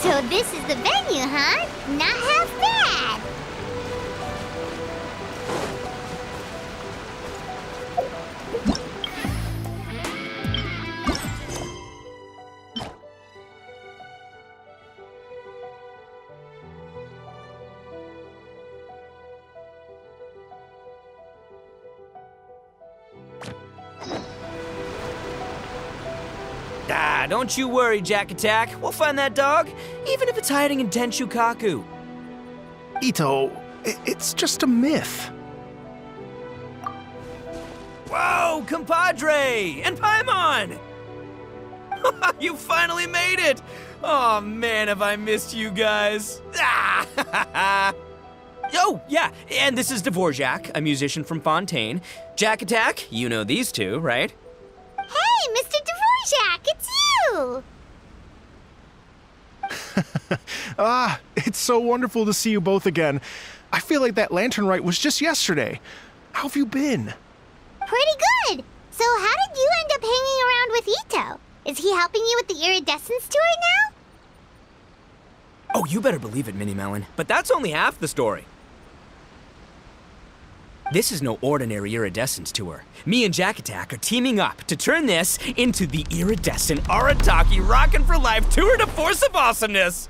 So this is the venue, huh? Not half bad. Ah, don't you worry, Jack Attack. We'll find that dog, even if it's hiding in Tenshukaku. Ito, it's just a myth. Whoa, compadre! And Paimon! You finally made it! Oh man, have I missed you guys. Ah! Oh, yeah, and this is Dvorak, a musician from Fontaine. Jack Attack, you know these two, right? Hey, Mr. Dvorak, it's you! It's so wonderful to see you both again. I feel like that lantern rite was just yesterday. How have you been? Pretty good. So how did you end up hanging around with Ito? Is he helping you with the Iridescent tour now? Oh, you better believe it, Minnie Melon. But that's only half the story. This is no ordinary Iridescent tour. Me and Jack Attack are teaming up to turn this into the Iridescent Arataki Rockin' for Life Tour de Force of Awesomeness!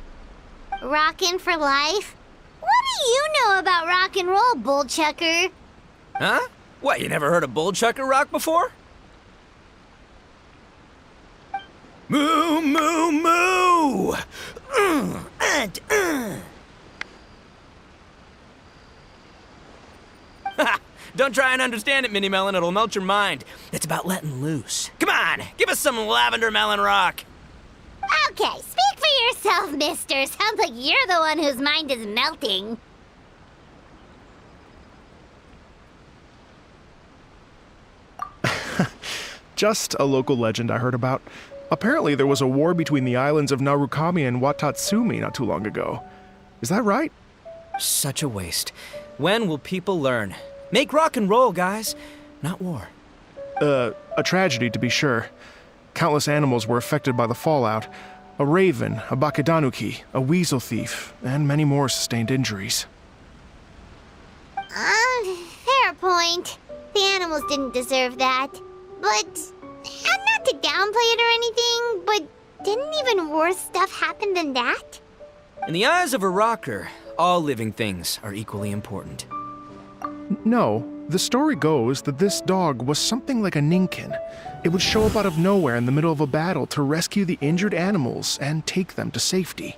Rockin' for life? What do you know about rock and roll, bullchucker? Huh? What, you never heard a bullchucker rock before? Moo, moo, moo! Don't try and understand it, Minnie Melon. It'll melt your mind. It's about letting loose. Come on, give us some lavender melon rock. Okay, speak for yourself, mister. Sounds like you're the one whose mind is melting. Just a local legend I heard about. Apparently there was a war between the islands of Narukami and Watatsumi not too long ago. Is that right? Such a waste. When will people learn? Make rock and roll, guys, not war. A tragedy to be sure. Countless animals were affected by the fallout. A raven, a bakedanuki, a weasel thief, and many more sustained injuries. Fair point. The animals didn't deserve that. But, and not to downplay it or anything, but didn't even worse stuff happen than that? In the eyes of a rocker, all living things are equally important. No, the story goes that this dog was something like a ninkin. It would show up out of nowhere in the middle of a battle to rescue the injured animals and take them to safety.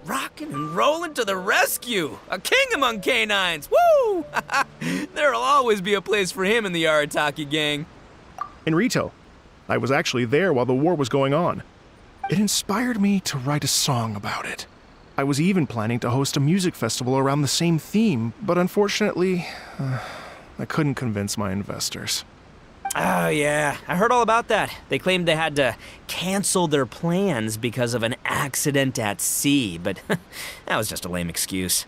Rockin' and rollin' to the rescue! A king among canines! Woo! There'll always be a place for him in the Arataki gang. In Rito, I was actually there while the war was going on. It inspired me to write a song about it. I was even planning to host a music festival around the same theme, but unfortunately, I couldn't convince my investors. Oh yeah, I heard all about that. They claimed they had to cancel their plans because of an accident at sea, but that was just a lame excuse.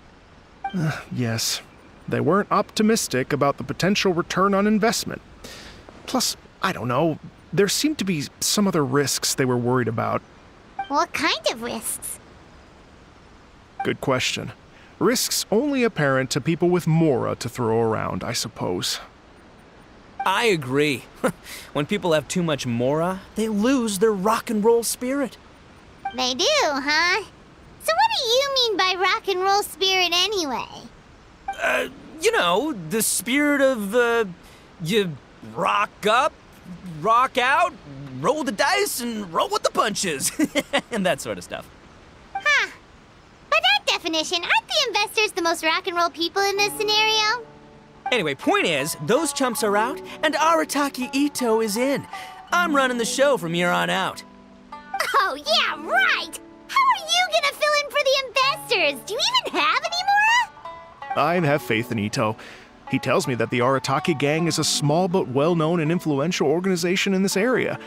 Yes, they weren't optimistic about the potential return on investment. Plus, I don't know, there seemed to be some other risks they were worried about. What kind of risks? Good question. Risks only apparent to people with mora to throw around, I suppose. I agree. When people have too much mora, they lose their rock and roll spirit. They do, huh? So what do you mean by rock and roll spirit anyway? You know, the spirit of, you rock up, rock out, roll the dice, and roll with the punches. And that sort of stuff. Huh. By that definition, aren't the investors the most rock and roll people in this scenario? Anyway, point is, those chumps are out, and Arataki Ito is in. I'm running the show from here on out. Oh, yeah, right! How are you gonna fill in for the investors? Do you even have any mora? I have faith in Ito. He tells me that the Arataki gang is a small but well-known and influential organization in this area,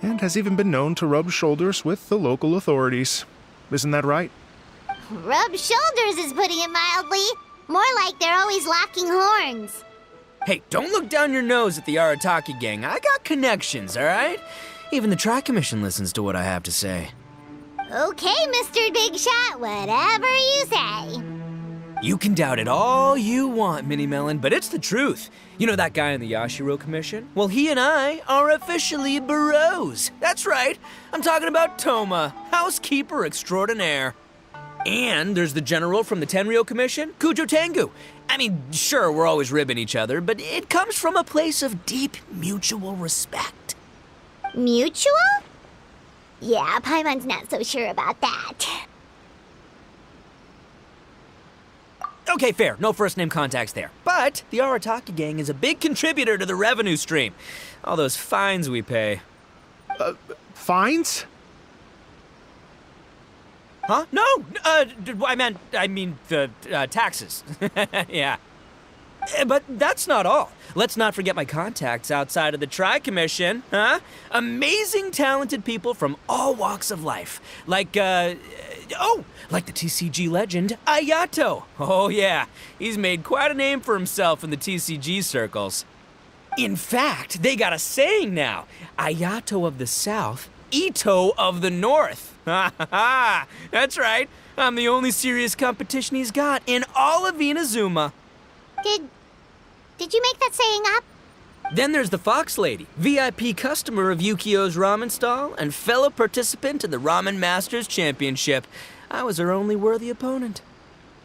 and has even been known to rub shoulders with the local authorities. Isn't that right? Rub shoulders is putting it mildly. More like they're always locking horns. Hey, don't look down your nose at the Arataki gang. I got connections, all right? Even the Tri-Commission listens to what I have to say. Okay, Mr. Big Shot, whatever you say. You can doubt it all you want, Mini Melon, but it's the truth. You know that guy in the Yashiro Commission? Well, he and I are officially bros. That's right. I'm talking about Toma, housekeeper extraordinaire. And there's the general from the Tenryo Commission, Kujo Tengu. I mean, sure, we're always ribbing each other, but it comes from a place of deep mutual respect. Mutual? Yeah, Paimon's not so sure about that. Okay, fair. No first-name contacts there. But the Arataki gang is a big contributor to the revenue stream. All those fines we pay. Fines? Huh? No! I mean the taxes. Yeah. But that's not all. Let's not forget my contacts outside of the Tri-Commission, huh? Amazing, talented people from all walks of life. Like the TCG legend, Ayato. Oh yeah, he's made quite a name for himself in the TCG circles. In fact, they got a saying now. Ayato of the South, Ito of the North. Ha ha ha! That's right. I'm the only serious competition he's got in all of Inazuma. Did you make that saying up? Then there's the Fox Lady, VIP customer of Yukio's ramen stall and fellow participant in the Ramen Masters Championship. I was her only worthy opponent.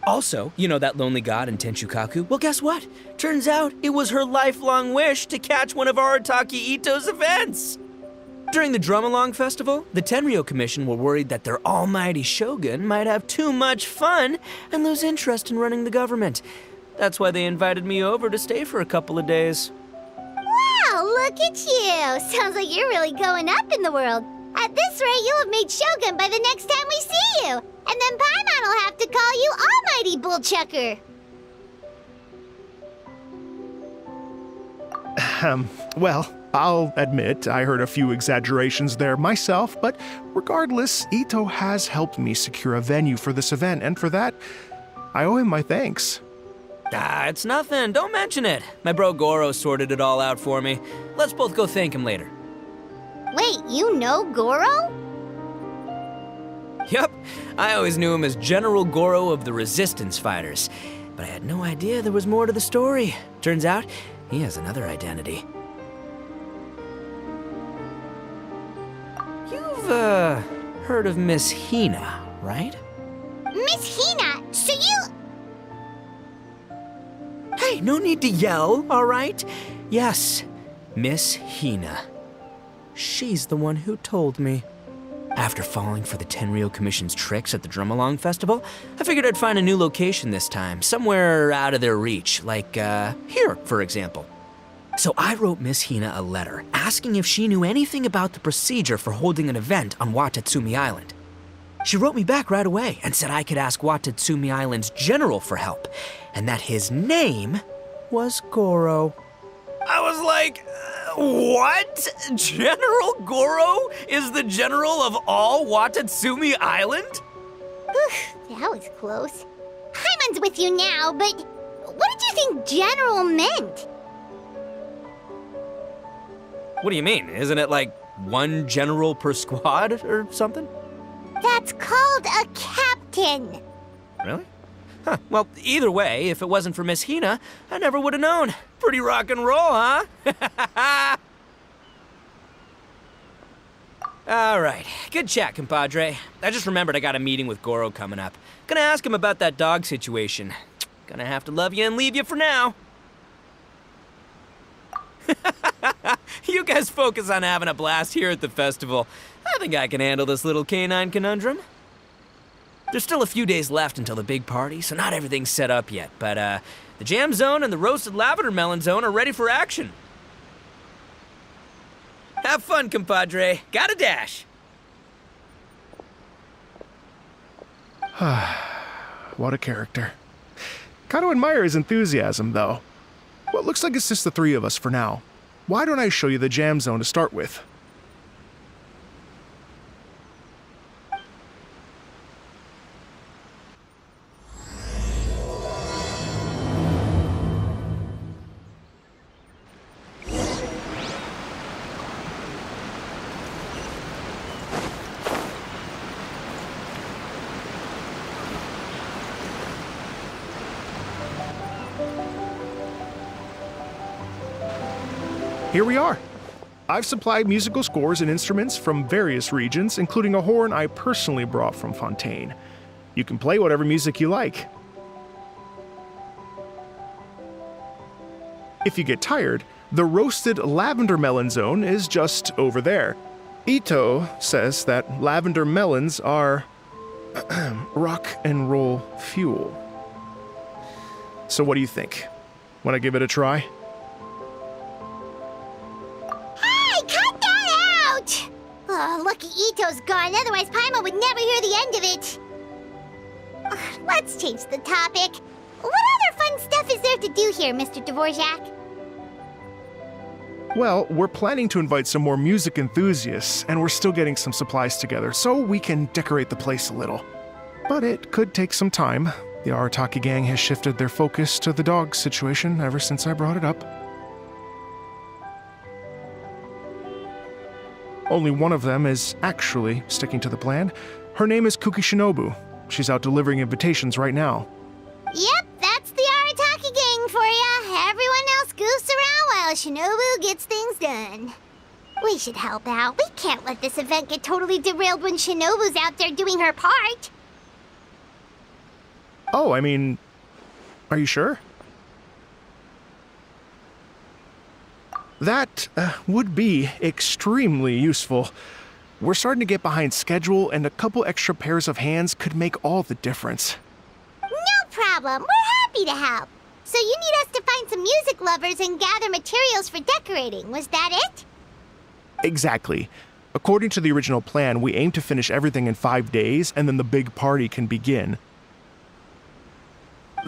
Also, you know that lonely god in Tenchukaku? Well, guess what? Turns out it was her lifelong wish to catch one of Arataki Ito's events. During the Drum-Along Festival, the Tenryo Commission were worried that their almighty shogun might have too much fun and lose interest in running the government. That's why they invited me over to stay for a couple of days. Wow, look at you! Sounds like you're really going up in the world. At this rate, you'll have made Shogun by the next time we see you. And then Paimon will have to call you Almighty Bullchucker. Well, I'll admit I heard a few exaggerations there myself, but regardless, Ito has helped me secure a venue for this event, and for that, I owe him my thanks. It's nothing. Don't mention it. My bro Goro sorted it all out for me. Let's both go thank him later. Wait, you know Goro? Yep. I always knew him as General Goro of the Resistance Fighters. But I had no idea there was more to the story. Turns out, he has another identity. You've, heard of Miss Hina, right? Miss Hina, so you... Hey, no need to yell, all right? Yes, Miss Hina. She's the one who told me. After falling for the Tenryo Commission's tricks at the Drum-Along Festival, I figured I'd find a new location this time, somewhere out of their reach, like, here, for example. So I wrote Miss Hina a letter, asking if she knew anything about the procedure for holding an event on Watatsumi Island. She wrote me back right away and said I could ask Watatsumi Island's general for help, and that his name was Goro. I was like, what? General Goro is the general of all Watatsumi Island? That was close. Paimon's with you now, but what did you think general meant? What do you mean? Isn't it like one general per squad or something? That's called a captain. Really? Huh. Well, either way, if it wasn't for Miss Hina, I never would have known. Pretty rock and roll, huh? All right. Good chat, compadre. I just remembered I got a meeting with Goro coming up. Gonna ask him about that dog situation. Gonna have to love you and leave you for now. You guys focus on having a blast here at the festival. I think I can handle this little canine conundrum. There's still a few days left until the big party, so not everything's set up yet, but the jam zone and the roasted lavender melon zone are ready for action. Have fun, compadre. Gotta dash. What a character. Gotta admire his enthusiasm, though. Well, it looks like it's just the three of us for now. Why don't I show you the jam zone to start with? here we are. I've supplied musical scores and instruments from various regions, including a horn I personally brought from Fontaine. You can play whatever music you like. If you get tired, the roasted lavender melon zone is just over there. Ito says that lavender melons are rock and roll fuel. So what do you think? Want to give it a try? Hey, cut that out! Oh, lucky Ito's gone, otherwise Paimon would never hear the end of it. Ugh, let's change the topic. What other fun stuff is there to do here, Mr. Dvorak? Well, we're planning to invite some more music enthusiasts, and we're still getting some supplies together, so we can decorate the place a little. But it could take some time. The Arataki gang has shifted their focus to the dog situation ever since I brought it up. Only one of them is actually sticking to the plan. Her name is Kuki Shinobu. She's out delivering invitations right now. Yep, that's the Arataki gang for ya. Everyone else goofs around while Shinobu gets things done. We should help out. We can't let this event get totally derailed when Shinobu's out there doing her part. Oh, I mean, are you sure? That would be extremely useful. We're starting to get behind schedule, and a couple extra pairs of hands could make all the difference. No problem. We're happy to help. So you need us to find some music lovers and gather materials for decorating. Was that it? Exactly. According to the original plan, we aim to finish everything in 5 days, and then the big party can begin.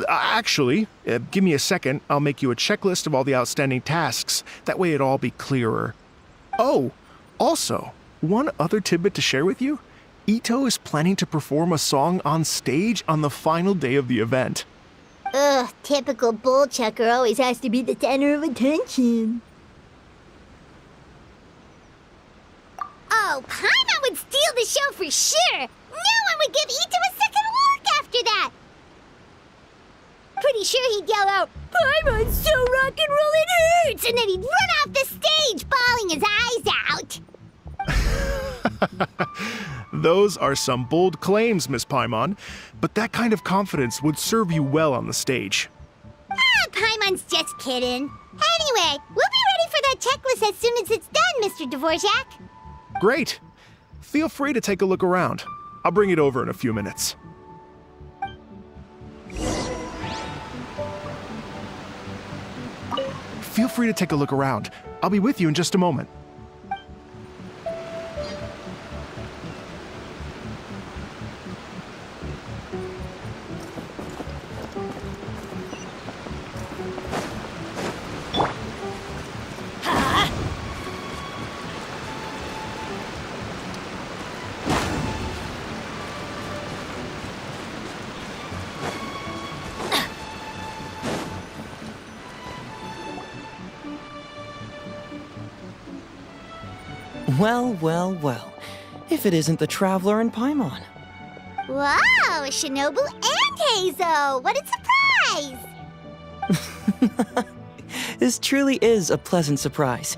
Actually, give me a second. I'll make you a checklist of all the outstanding tasks. That way it'll all be clearer. Oh, also, one other tidbit to share with you. Ito is planning to perform a song on stage on the final day of the event. Ugh, typical bull chucker always has to be the center of attention. Oh, Paimon would steal the show for sure. No one would give Ito a second look after that. Pretty sure he'd yell out, "Paimon's so rock and roll it hurts!" And then he'd run off the stage, bawling his eyes out. Those are some bold claims, Miss Paimon, but that kind of confidence would serve you well on the stage. Ah, Paimon's just kidding. Anyway, we'll be ready for that checklist as soon as it's done, Mr. Dvorak. Great. Feel free to take a look around. I'll bring it over in a few minutes. Feel free to take a look around. I'll be with you in just a moment. Well, well, well. If it isn't the Traveler and Paimon. Wow, Shinobu and Heizo! What a surprise! This truly is a pleasant surprise.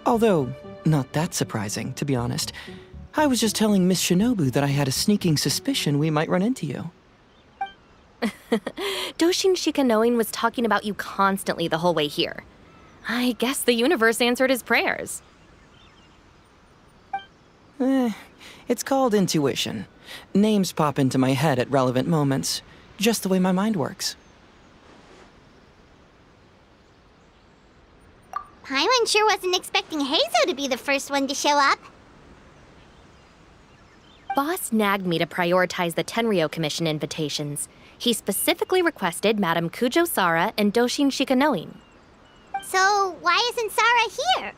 Although, not that surprising, to be honest. I was just telling Miss Shinobu that I had a sneaking suspicion we might run into you. Doshin Shikanoin was talking about you constantly the whole way here. I guess the universe answered his prayers. It's called intuition. Names pop into my head at relevant moments, just the way my mind works. Paimon sure wasn't expecting Heizo to be the first one to show up. Boss nagged me to prioritize the Tenryo Commission invitations. He specifically requested Madame Kujo Sara and Doshin Shikanoin. So, why isn't Sara here?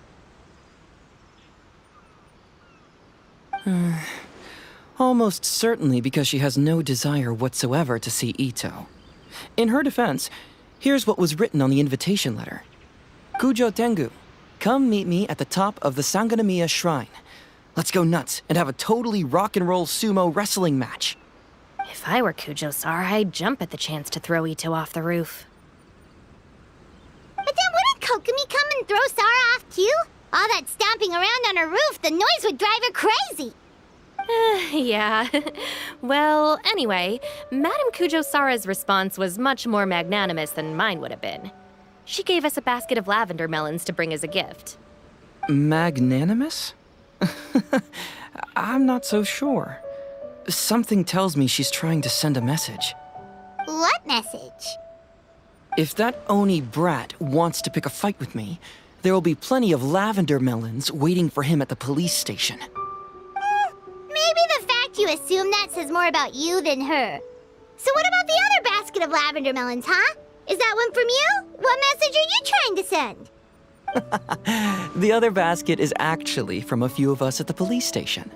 Almost certainly because she has no desire whatsoever to see Ito. In her defense, here's what was written on the invitation letter. Kujo Tengu, come meet me at the top of the Sanganamiya Shrine. Let's go nuts and have a totally rock and roll sumo wrestling match. If I were Kujo Sara, I'd jump at the chance to throw Ito off the roof. But then wouldn't can we come and throw Sarah off too? All that stomping around on her roof, the noise would drive her crazy. Yeah. Well, anyway, Madame Kujo-Sara's response was much more magnanimous than mine would have been. She gave us a basket of lavender melons to bring as a gift. Magnanimous? I'm not so sure. Something tells me she's trying to send a message. What message? If that Oni brat wants to pick a fight with me, there will be plenty of lavender melons waiting for him at the police station. Maybe the fact you assume that says more about you than her. So what about the other basket of lavender melons, huh? Is that one from you? What message are you trying to send? The other basket is actually from a few of us at the police station.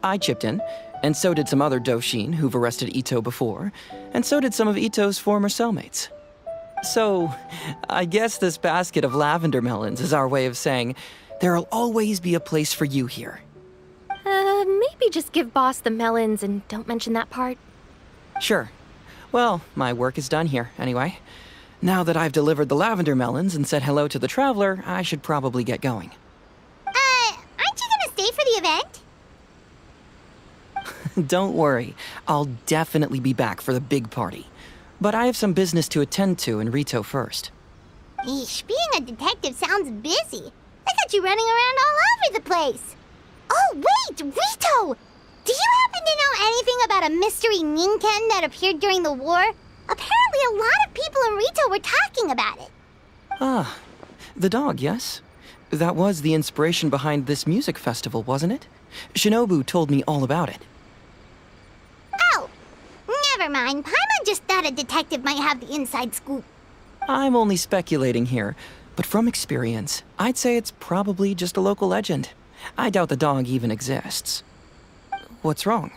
I chipped in, and so did some other Doshin who've arrested Ito before, and so did some of Ito's former cellmates. So, I guess this basket of lavender melons is our way of saying, there'll always be a place for you here. Maybe just give Boss the melons and don't mention that part. Sure. Well, my work is done here, anyway. Now that I've delivered the lavender melons and said hello to the traveler, I should probably get going. Aren't you gonna stay for the event? Don't worry, I'll definitely be back for the big party. But I have some business to attend to in Rito first. Eesh, being a detective sounds busy. I got you running around all over the place. Oh, wait, Rito! Do you happen to know anything about a mystery Ninken that appeared during the war? Apparently a lot of people in Rito were talking about it. Ah, the dog, yes? That was the inspiration behind this music festival, wasn't it? Shinobu told me all about it. Oh, never mind. Paimon just thought a detective might have the inside scoop. I'm only speculating here, but from experience, I'd say it's probably just a local legend. I doubt the dog even exists. What's wrong?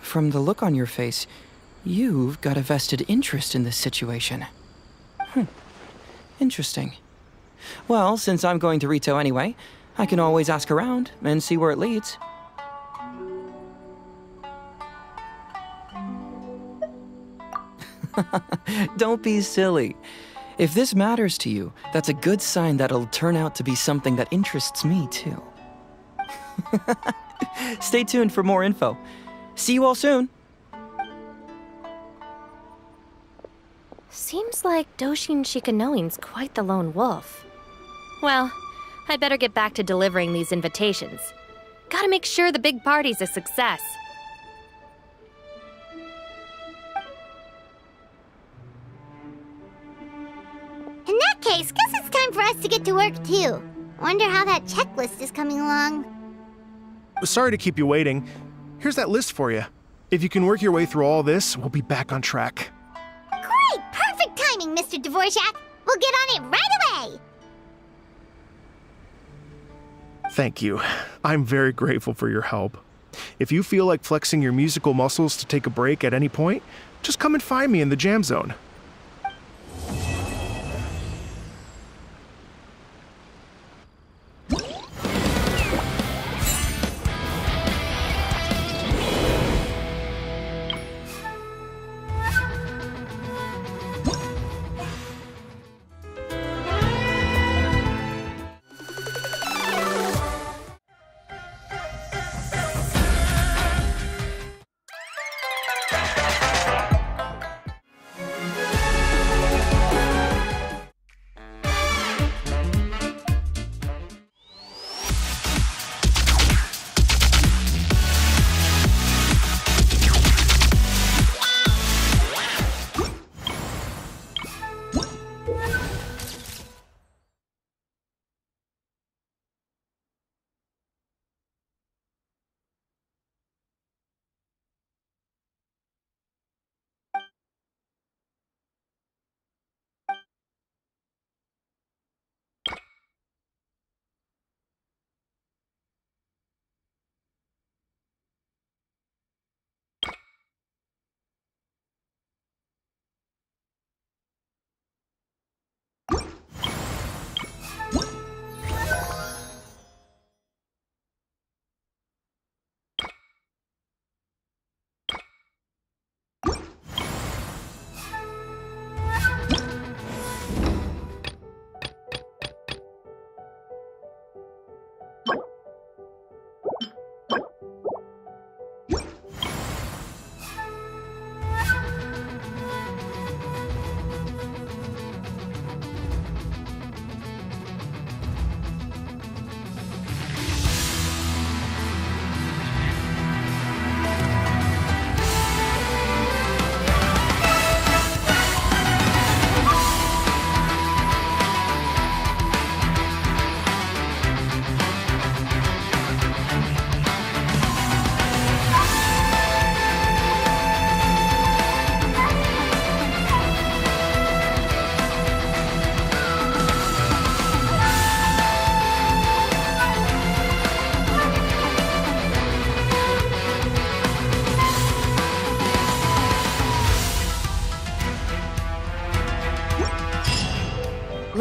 From the look on your face, you've got a vested interest in this situation. Interesting. Well, since I'm going to Rito anyway, I can always ask around and see where it leads. Don't be silly. If this matters to you, that's a good sign that it'll turn out to be something that interests me too. Stay tuned for more info. See you all soon. Seems like Doshin Shikanoin's quite the lone wolf. Well, I'd better get back to delivering these invitations. Gotta make sure the big party's a success. In that case, guess it's time for us to get to work too. Wonder how that checklist is coming along. Sorry to keep you waiting. Here's that list for you. If you can work your way through all this, we'll be back on track. Great! Perfect timing, Mr. Dvorak! We'll get on it right away! Thank you. I'm very grateful for your help. If you feel like flexing your musical muscles to take a break at any point, just come and find me in the jam zone.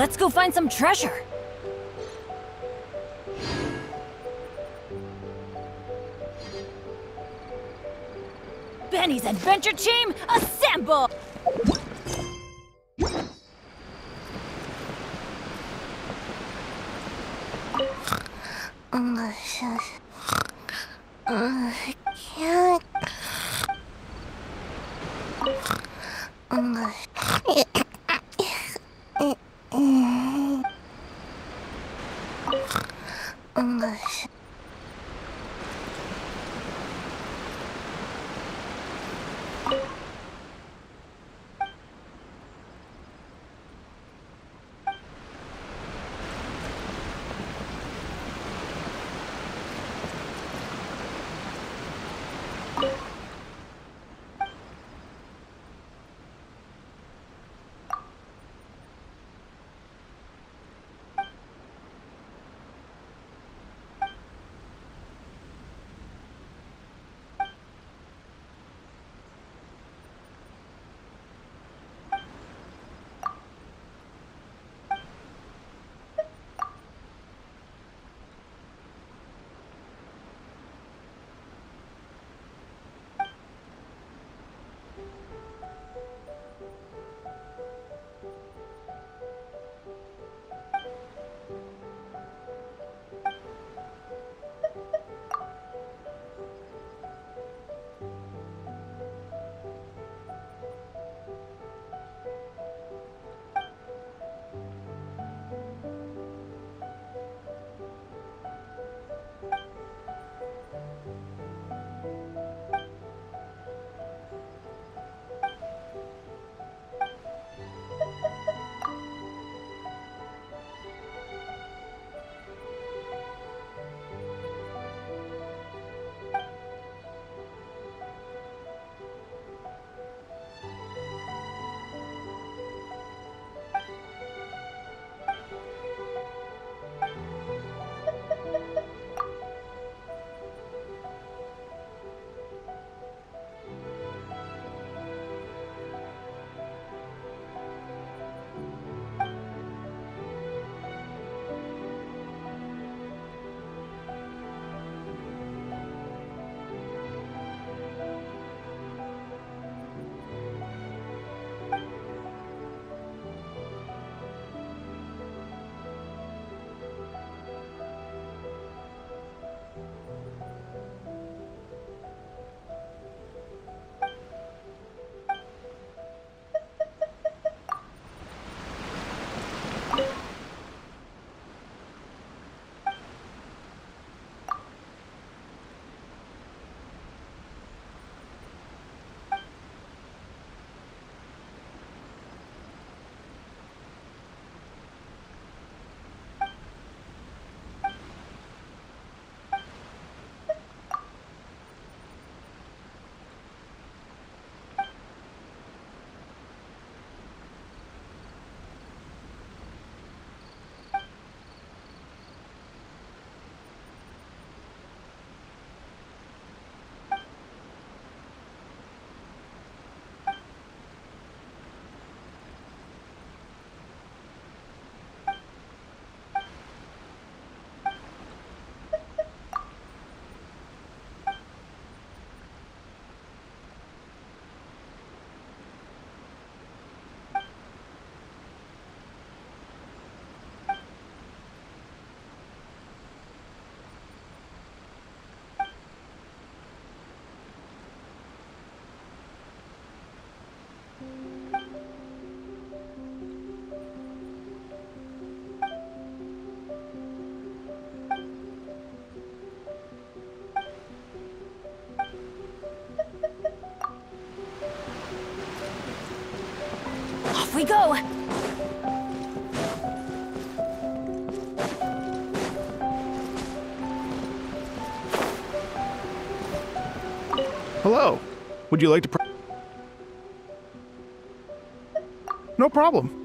Let's go find some treasure. Benny's Adventure Team, assemble! I can't. Off we go! Hello. Would you like to... No problem.